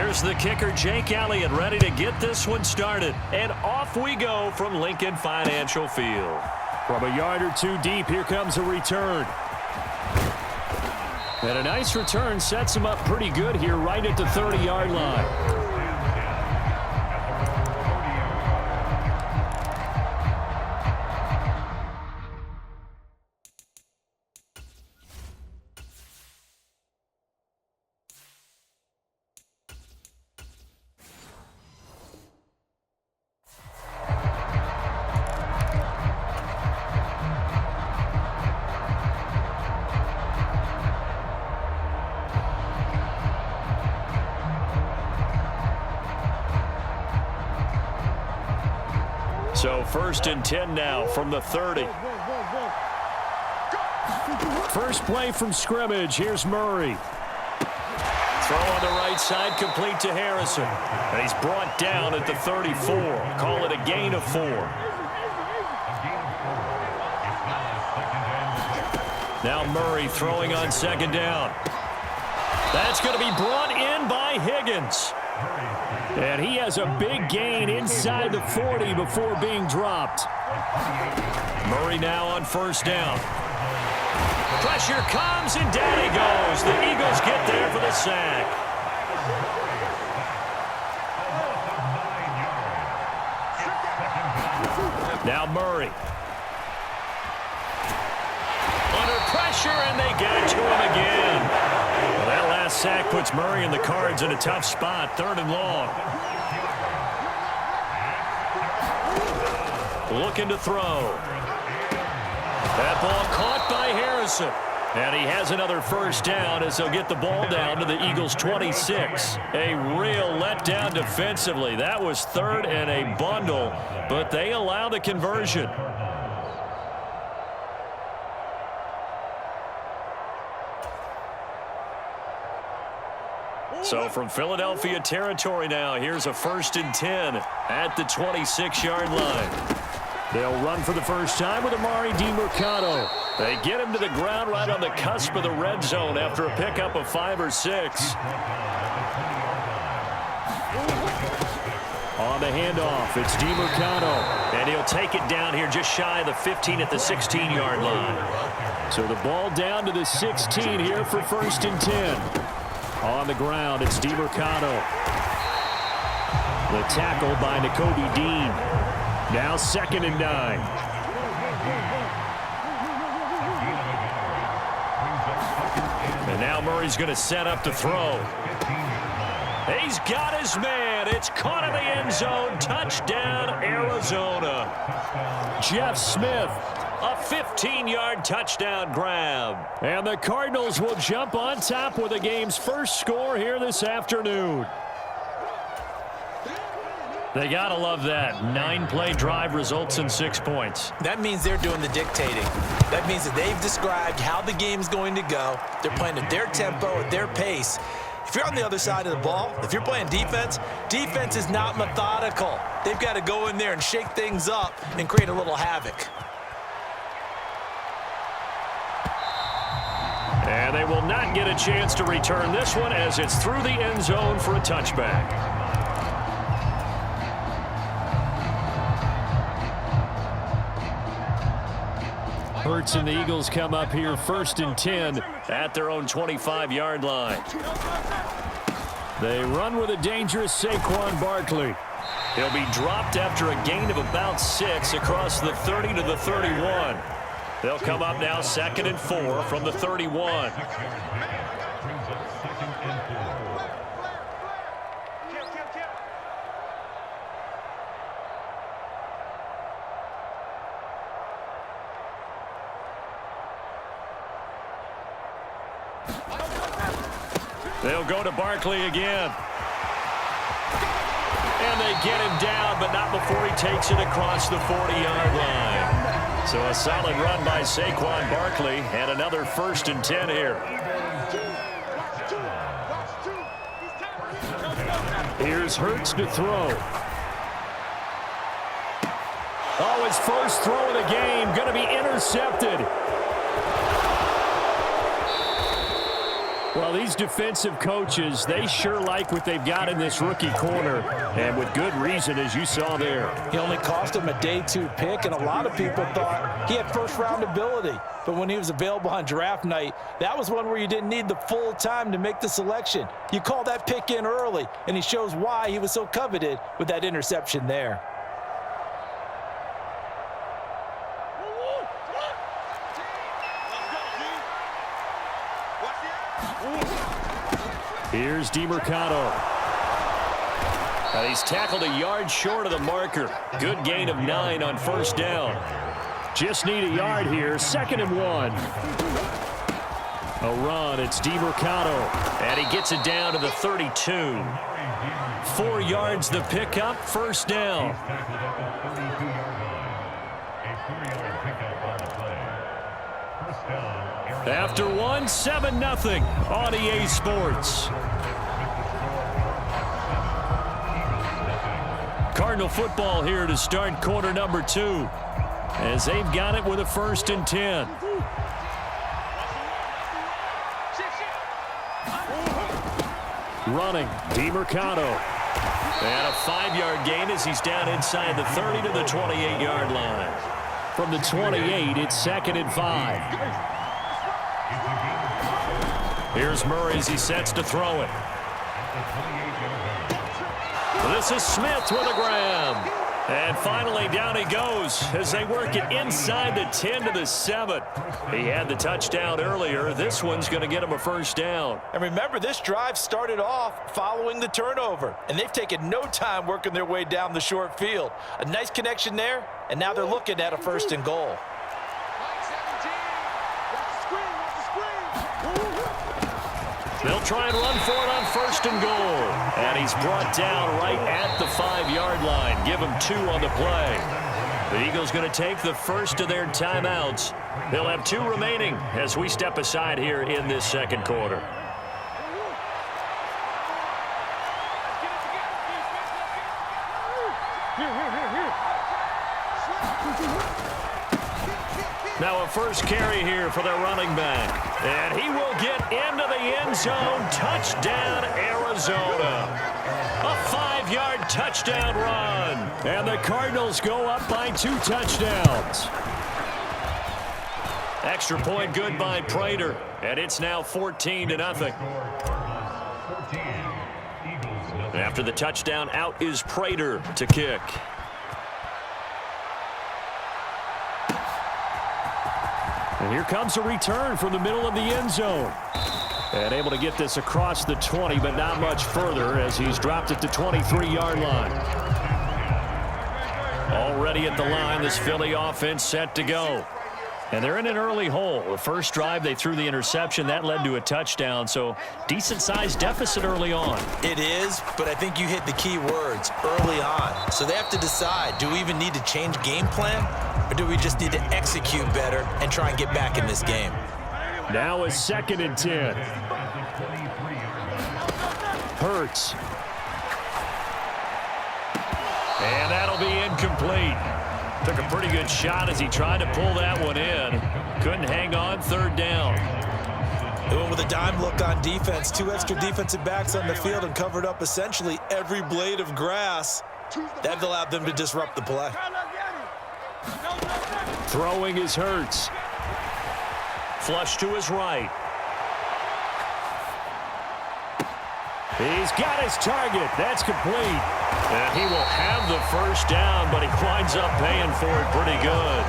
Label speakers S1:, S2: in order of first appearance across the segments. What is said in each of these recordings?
S1: Here's the kicker, Jake Elliott, ready to get this one started. And off we go from Lincoln Financial Field.
S2: From a yard or two deep, here comes a return. And a nice return sets him up pretty good here right at the 30-yard line.
S1: So 1st and 10 now from the 30.
S2: First play from scrimmage. Here's Murray.
S1: Throw on the right side, complete to Harrison. And he's brought down at the 34. Call it a gain of 4. Now Murray throwing on 2nd down. That's going to be brought in by Higgins.
S2: And he has a big gain inside the 40 before being dropped.
S1: Murray now on 1st down. Pressure comes, and down he goes. The Eagles get there for the sack. Now Murray. Under pressure, and they get it to him again. Well, that last sack puts Murray and the Cards in a tough spot, 3rd and long. Looking to throw. That ball caught by Harrison. And he has another 1st down as he'll get the ball down to the Eagles' 26. A real letdown defensively. That was 3rd and a bundle, but they allow the conversion. So from Philadelphia territory now, here's a 1st and 10 at the 26-yard line.
S2: They'll run for the first time with Amari DiMercato.
S1: They get him to the ground right on the cusp of the red zone after a pickup of 5 or 6.
S2: On the handoff, it's DiMercato.
S1: And he'll take it down here just shy of the 15 at the 16-yard line.
S2: So the ball down to the 16 here for 1st and 10. On the ground, it's DiMercato. The tackle by Nakobe Dean. Now 2nd and 9.
S1: And now Murray's going to set up to throw. He's got his man. It's caught in the end zone. Touchdown, Arizona.
S2: Jeff Smith.
S1: A 15-yard touchdown grab.
S2: And the Cardinals will jump on top with the game's first score here this afternoon.
S1: They got to love that. 9-play drive results in 6 points.
S3: That means they're doing the dictating. That means that they've described how the game's going to go. They're playing at their tempo, at their pace. If you're on the other side of the ball, if you're playing defense, defense is not methodical. They've got to go in there and shake things up and create a little havoc.
S1: And they will not get a chance to return this one as it's through the end zone for a touchback.
S2: Hurts and the Eagles come up here 1st and 10
S1: at their own 25-yard line.
S2: They run with a dangerous Saquon Barkley.
S1: He'll be dropped after a gain of about 6 across the 30 to the 31. They'll come up now 2nd and 4 from the 31. They'll go to Barkley again. And they get him down, but not before he takes it across the 40-yard line. So a solid run by Saquon Barkley, and another 1st and 10 here.
S2: Here's Hurts to throw. Oh, his first throw of the game going to be intercepted. Well, these defensive coaches, they sure like what they've got in this rookie corner, and with good reason, as you saw there.
S3: He only cost him a day 2 pick, and a lot of people thought he had first-round ability. But when he was available on draft night, that was one where you didn't need the full time to make the selection. You call that pick in early, and he shows why he was so coveted with that interception there.
S2: Here's DeMercado.
S1: He's tackled a yard short of the marker. Good gain of 9 on first down.
S2: Just need a yard here. 2nd and 1. A run. It's DeMercado.
S1: And he gets it down to the 32. 4 yards the pickup. First down. After 1, 7-0 on EA Sports. Cardinal football here to start quarter number 2, as they've got it with a 1st and 10.
S2: Running, DeMercado.
S1: And a 5-yard gain as he's down inside the 30 to the 28-yard line.
S2: From the 28, it's 2nd and 5.
S1: Here's Murray as he sets to throw it. This is Smith with a grab. And finally down he goes as they work it inside the 10 to the 7. He had the touchdown earlier. This one's going to get him a first down.
S3: And remember, this drive started off following the turnover, and they've taken no time working their way down the short field. A nice connection there, and now they're looking at a 1st and goal.
S1: They'll try and run for it on 1st and goal. And he's brought down right at the 5-yard line. Give him 2 on the play. The Eagles going to take the first of their timeouts. They'll have 2 remaining as we step aside here in this 2nd quarter. Now a first carry here for their running back. And he will get into the end zone. Touchdown, Arizona. A 5-yard touchdown run.
S2: And the Cardinals go up by 2 touchdowns.
S1: Extra point good by Prater. And it's now 14-0. After the touchdown, out is Prater to kick.
S2: And here comes a return from the middle of the end zone. And able to get this across the 20, but not much further as he's dropped it to 23-yard line.
S1: Already at the line, this Philly offense set to go. And they're in an early hole. The first drive, they threw the interception. That led to a touchdown, so decent-sized deficit early on.
S3: It is, but I think you hit the key words, early on. So they have to decide, do we even need to change game plan, or do we just need to execute better and try and get back in this game?
S2: Now a 2nd and 10. Hurts.
S1: And that'll be incomplete. Took a pretty good shot as he tried to pull that one in. Couldn't hang on. 3rd down.
S3: They went with a dime look on defense. 2 extra defensive backs on the field and covered up essentially every blade of grass. That allowed them to disrupt the play.
S2: Throwing is Hurts.
S1: Flush to his right.
S2: He's got his target. That's complete.
S1: And he will have the first down, but he winds up paying for it pretty good.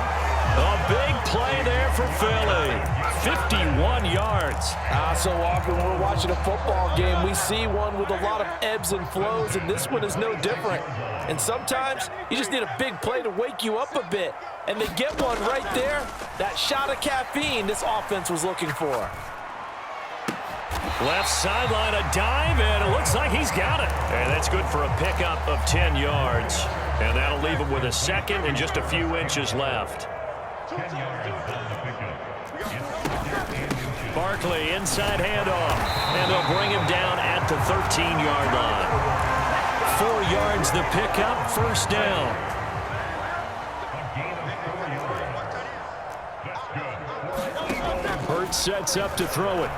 S1: A big play there for Philly. 51 yards.
S4: So often when we're watching a football game, we see one with a lot of ebbs and flows, and this one is no different. And sometimes you just need a big play to wake you up a bit. And they get one right there. That shot of caffeine this offense was looking for.
S1: Left sideline, a dive, and it looks like he's got it. And that's good for a pickup of 10 yards. And that'll leave him with a 2nd and just a few inches left. Barkley, inside handoff. And they'll bring him down at the 13-yard line. 4 yards the pickup, 1st down.
S2: Hurts sets up to throw it.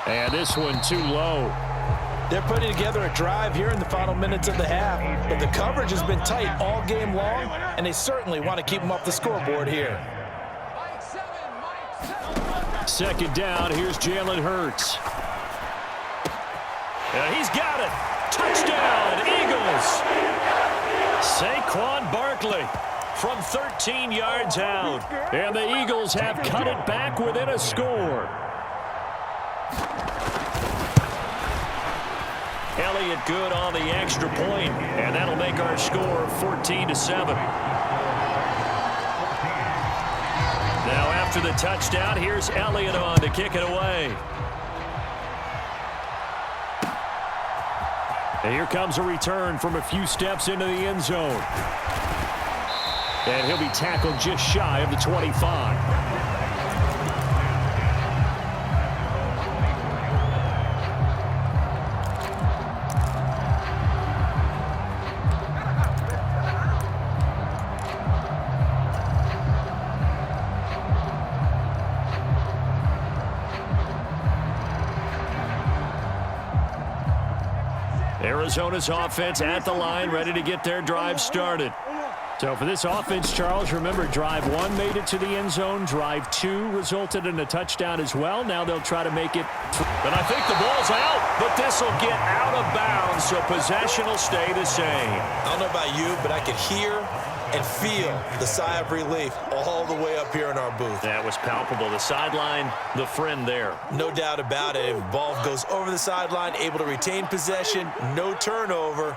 S2: And this one too low.
S4: They're putting together a drive here in the final minutes of the half, but the coverage has been tight all game long, and they certainly want to keep them off the scoreboard here.
S2: Second down, here's Jalen Hurts.
S1: And he's got it. Touchdown, Eagles. Saquon Barkley from 13 yards out.
S2: And the Eagles have cut it back within a score.
S1: Elliott good on the extra point, and that'll make our score 14-7. Now after the touchdown, here's Elliott on to kick it away.
S2: And here comes a return from a few steps into the end zone. And he'll be tackled just shy of the 25.
S1: Arizona's offense at the line, ready to get their drive started.
S2: So for this offense, Charles, remember drive 1 made it to the end zone. Drive 2 resulted in a touchdown as well. Now they'll try to make it.
S1: But I think the ball's out, but this will get out of bounds, so possession will stay the same.
S3: I don't know about you, but I could hear and feel the sigh of relief all the way up here in our booth.
S1: That was palpable. The sideline, the friend there.
S3: No doubt about it. If the ball goes over the sideline, able to retain possession, no turnover.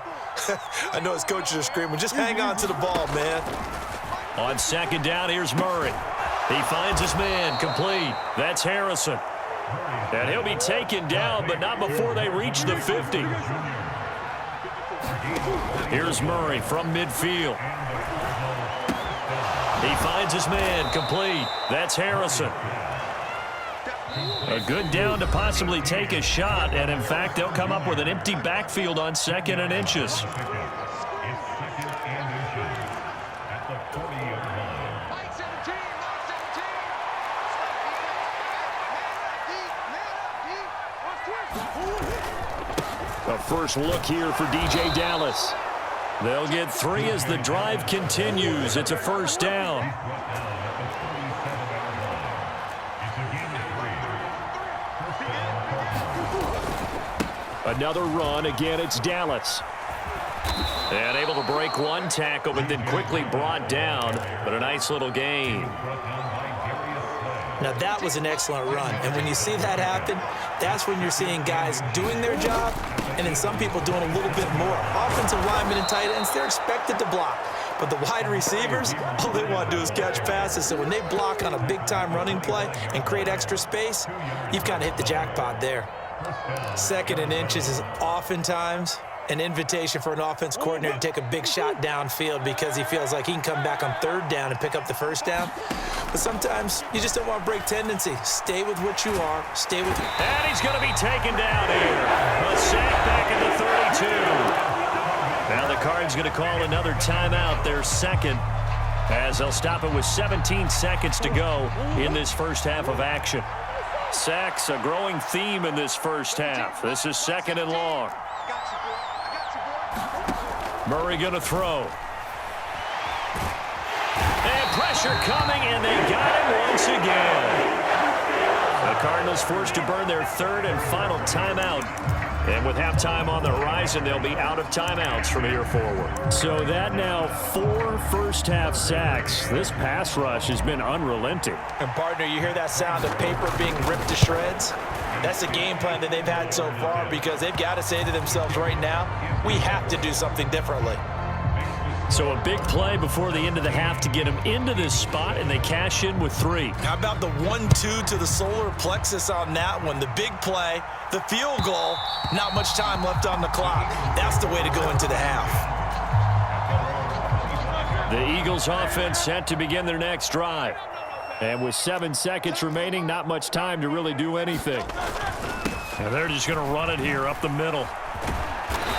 S3: I know his coaches are screaming, just hang on to the ball, man.
S1: On second down, here's Murray. He finds his man, complete. That's Harrison. And he'll be taken down, but not before they reach the 50. Here's Murray from midfield. He finds his man, complete. That's Harrison. A good down to possibly take a shot, and in fact, they'll come up with an empty backfield on 2nd and inches.
S2: A first look here for DJ Dallas.
S1: They'll get 3 as the drive continues. It's a first down.
S2: Another run. Again, it's Dallas.
S1: And able to break one tackle, but then quickly brought down. But a nice little gain.
S3: Now that was an excellent run, and when you see that happen, that's when you're seeing guys doing their job, and then some people doing a little bit more. Offensive linemen and tight ends, they're expected to block, but the wide receivers, all they want to do is catch passes. So when they block on a big-time running play and create extra space, you've kind of hit the jackpot there. 2nd and inches is oftentimes an invitation for an offense coordinator to take a big shot downfield because he feels like he can come back on 3rd down and pick up the first down. But sometimes you just don't want to break tendency. Stay with what you are. Stay with.
S1: And he's going to be taken down here. A sack back at the 32. Now the Cards going to call another timeout, their 2nd, as they'll stop it with 17 seconds to go in this first half of action. Sacks, a growing theme in this first half. This is 2nd and long. Murray going to throw. And pressure coming, and they got him once again. The Cardinals forced to burn their 3rd and final timeout. And with halftime on the horizon, they'll be out of timeouts from here forward.
S2: So that now 4 first-half sacks. This pass rush has been unrelenting.
S4: And, partner, you hear that sound of paper being ripped to shreds? That's the game plan that they've had so far because they've got to say to themselves right now, we have to do something differently.
S1: So a big play before the end of the half to get them into this spot, and they cash in with 3.
S3: How about the 1-2 to the solar plexus on that one? The big play, the field goal, not much time left on the clock. That's the way to go into the half.
S1: The Eagles offense set to begin their next drive.
S2: And with 7 seconds remaining, not much time to really do anything.
S1: And they're just going to run it here up the middle.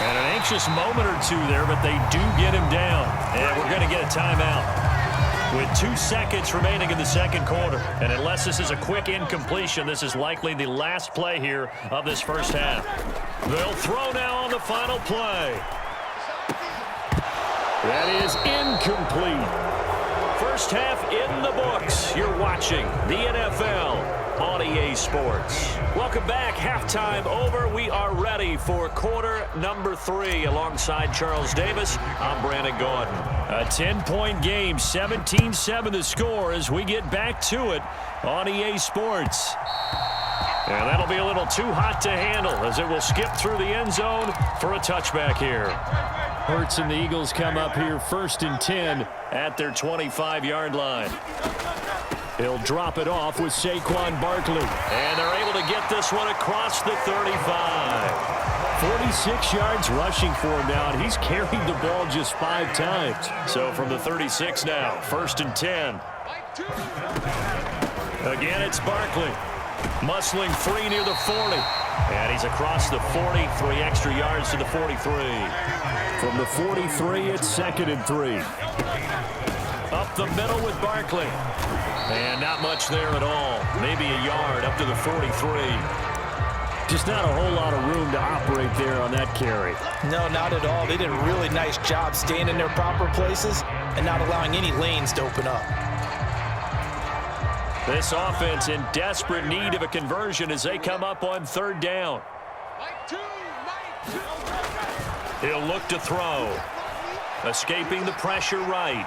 S1: And an anxious moment or two there, but they do get him down. And we're going to get a timeout.
S2: with 2 seconds remaining in the second quarter. And unless this is a quick incompletion, this is likely the last play here of this first half. They'll throw now on the final play. That is incomplete. First half in the books. You're watching the NFL on EA Sports. Welcome back. Halftime over. We are ready for quarter number 3. Alongside Charles Davis, I'm Brandon Gordon. A 10-point game, 17-7 the score as we get back to it on EA Sports. And that'll be a little too hot to handle as it will skip through the end zone for a touchback here. Hurts and the Eagles come up here 1st and 10 at their 25-yard line. He'll drop it off with Saquon Barkley. And they're able to get this one across the 35. 46 yards rushing for him now, and he's carried the ball just 5 times. So from the 36 now, 1st and 10. Again, it's Barkley. Muscling free near the 40. And he's across the 40, 3 extra yards to the 43. From the 43, it's 2nd and 3. Up the middle with Barkley. And not much there at all. Maybe a yard up to the 43. Just not a whole lot of room to operate there on that carry.
S3: No, not at all. They did a really nice job staying in their proper places and not allowing any lanes to open up.
S2: This offense in desperate need of a conversion as they come up on 3rd down. He'll look to throw. Escaping the pressure right.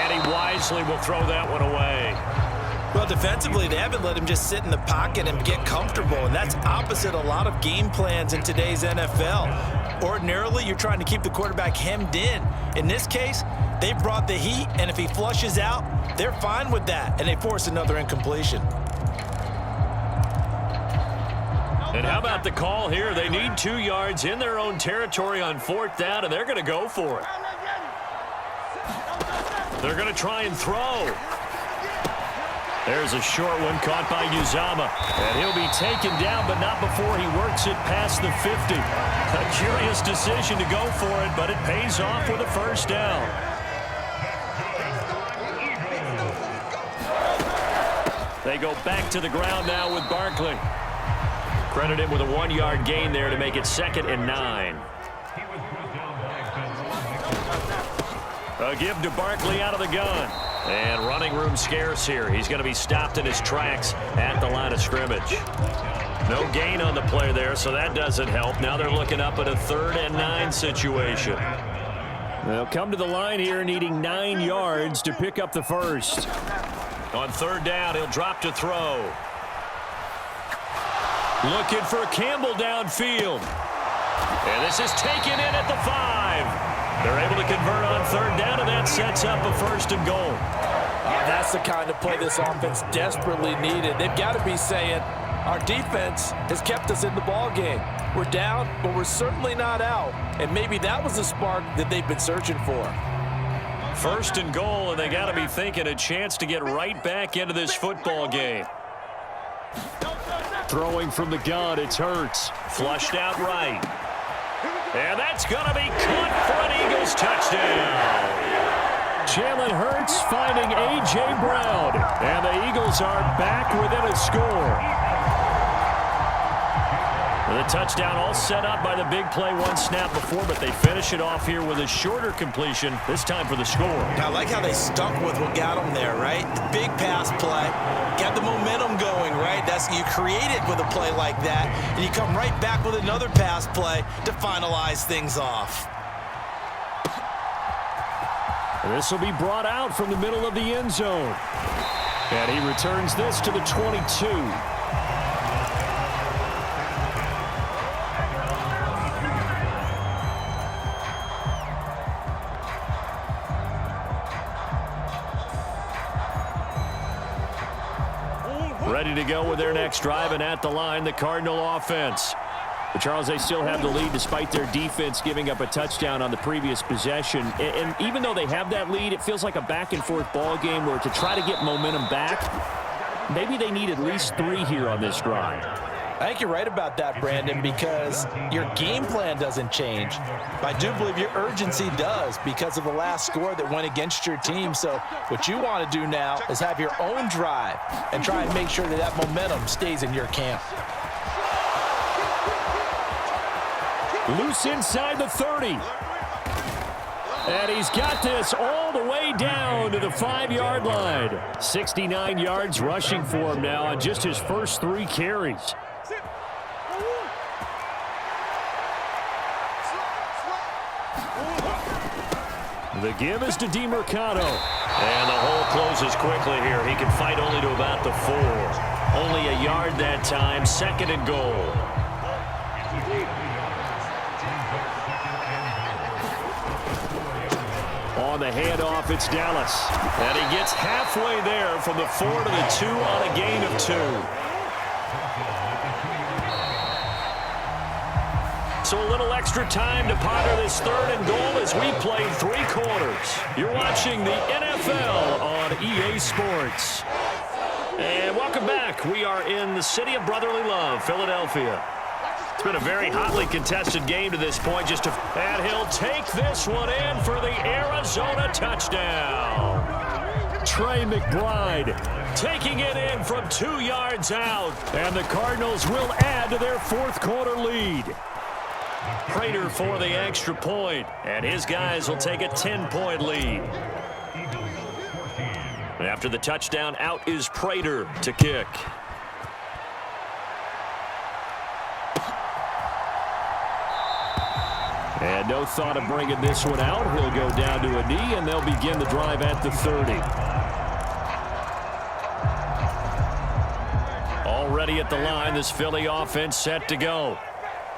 S2: And he wisely will throw that one away.
S3: Well, defensively, they haven't let him just sit in the pocket and get comfortable, and that's opposite a lot of game plans in today's NFL. Ordinarily, you're trying to keep the quarterback hemmed in. In this case, they brought the heat, and if he flushes out, they're fine with that, and they force another incompletion.
S2: And how about the call here? They need 2 yards in their own territory on 4th down, and they're going to go for it. They're going to try and throw. There's a short one caught by Uzama. And he'll be taken down, but not before he works it past the 50. A curious decision to go for it, but it pays off with a 1st down. They go back to the ground now with Barkley. Credit him with a 1-yard gain there to make it 2nd and 9. A give to Barkley out of the gun. And running room scarce here. He's going to be stopped in his tracks at the line of scrimmage. No gain on the play there, so that doesn't help. Now they're looking up at a 3rd and 9 situation. They'll come to the line here needing 9 yards to pick up the 1st. On 3rd down, he'll drop to throw. Looking for Campbell downfield. And this is taken in at the 5. They're able to convert on 3rd down, and that sets up a 1st and goal.
S4: That's the kind of play this offense desperately needed. They've got to be saying, our defense has kept us in the ball game. We're down, but we're certainly not out. And maybe that was the spark that they've been searching for.
S2: 1st and goal, and they got to be thinking a chance to get right back into this football game. Throwing from the gun, it's Hurts. Flushed out right. And that's going to be caught for an Eagles touchdown. Jalen Hurts finding A.J. Brown. And the Eagles are back within a score. The touchdown all set up by the big play 1 snap before, but they finish it off here with a shorter completion, this time for the score.
S3: I like how they stuck with what got them there, right? The big pass play, got the momentum going, right? You create it with a play like that, and you come right back with another pass play to finalize things off.
S2: This will be brought out from the middle of the end zone. And he returns this to the 22. Ready to go with their next drive, and at the line, the Cardinal offense. But Charles, they still have the lead despite their defense giving up a touchdown on the previous possession. And even though they have that lead, it feels like a back-and-forth ball game where to try to get momentum back, maybe they need at least 3 here on this drive.
S4: I think you're right about that, Brandon, because your game plan doesn't change. I do believe your urgency does because of the last score that went against your team. So what you want to do now is have your own drive and try and make sure that that momentum stays in your camp.
S2: Loose inside the 30. And he's got this all the way down to the 5-yard line. 69 yards rushing for him now on just his first 3 carries. The give is to DeMercado. And the hole closes quickly here. He can fight only to about the 4. Only a yard that time, 2nd and goal. On the handoff, it's Dallas. And he gets halfway there from the 4 to the 2 on a gain of 2. So a little extra time to ponder this 3rd and goal as we play 3 quarters. You're watching the NFL on EA Sports. And welcome back. We are in the city of brotherly love, Philadelphia. It's been a very hotly contested game to this point. And he'll take this one in for the Arizona touchdown. Trey McBride taking it in from 2 yards out. And the Cardinals will add to their 4th quarter lead. Prater for the extra point. And his guys will take a 10-point lead. And after the touchdown, out is Prater to kick. And no thought of bringing this one out. He'll go down to a knee, and they'll begin the drive at the 30. Already at the line, this Philly offense set to go.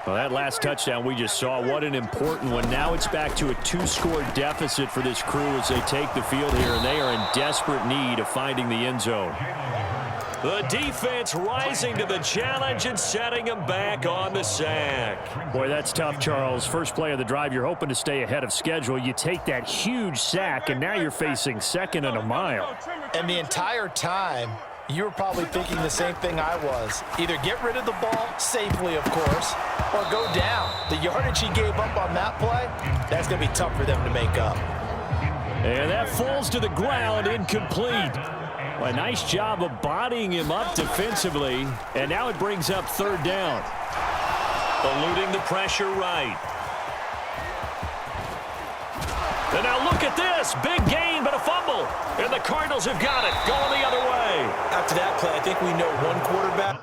S2: Well, that last touchdown we just saw, what an important one. Now it's back to a 2-score deficit for this crew as they take the field here, and they are in desperate need of finding the end zone. The defense rising to the challenge and setting them back on the sack. Boy, that's tough, Charles. First play of the drive, you're hoping to stay ahead of schedule. You take that huge sack, and now you're facing 2nd and a mile.
S4: And the entire time, you were probably thinking the same thing I was. Either get rid of the ball safely, of course, or go down. The yardage he gave up on that play, that's going to be tough for them to make up.
S2: And that falls to the ground, incomplete. A nice job of bodying him up defensively, and now it brings up 3rd down. Eluding the pressure right. And now look at this. Big gain, but a fumble. And the Cardinals have got it, going the other way.
S4: After that play, I think we know one quarterback